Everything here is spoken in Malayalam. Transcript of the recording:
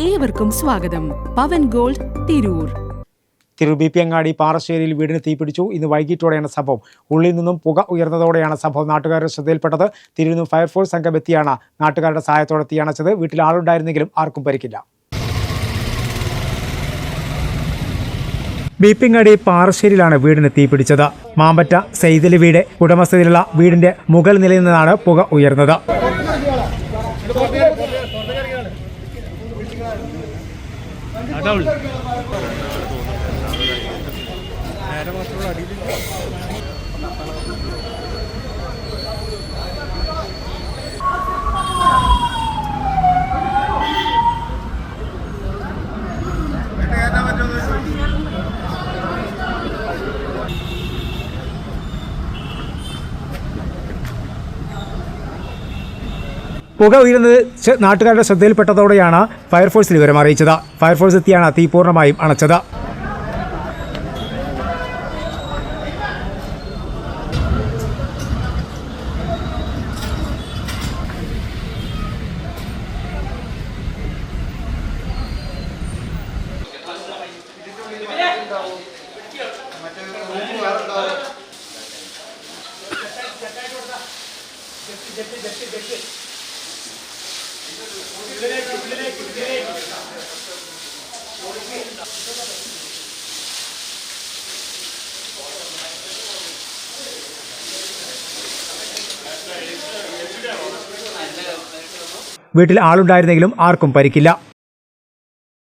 ഏവർക്കും സ്വാഗതം. പവൻ ഗോൾഡ്, തിരൂർ. തിരൂർ ബി.പി. പാറശ്ശേരിയിൽ വീടിന് തീപിടിച്ചു. ഇന്ന് വൈകിട്ടോടെയാണ് സംഭവം. ഉള്ളിൽ നിന്നും പുക ഉയർന്നതോടെയാണ് സംഭവം നാട്ടുകാരുടെ ശ്രദ്ധയിൽപ്പെട്ടത്. തിരൂരിൽ നിന്നും ഫയർഫോഴ്സ് സംഘം എത്തിയാണ് നാട്ടുകാരുടെ സഹായത്തോടെ തീയണച്ചത്. വീട്ടിൽ ആളുണ്ടായിരുന്നെങ്കിലും ആർക്കും പരിക്കില്ല. ബി.പി. പാറശ്ശേരിയിലാണ് വീടിന് തീപിടിച്ചത്. മാമ്പറ്റ സെയ്തലി വീട് ഉടമസ്ഥതയിലുള്ള വീടിന്റെ മുകൾ നിലയിൽ നിന്നാണ് പുക ഉയർന്നത്. പുക ഉയരുന്നത് നാട്ടുകാരുടെ ശ്രദ്ധയിൽപ്പെട്ടതോടെയാണ് ഫയർഫോഴ്സിൽ വിവരം അറിയിച്ചത്. ഫയർഫോഴ്സ് എത്തിയാണ് തീ പൂർണ്ണമായും അണച്ചത്. വീട്ടിൽ ആളുണ്ടായിരുന്നെങ്കിലും ആർക്കും പരിക്കില്ല.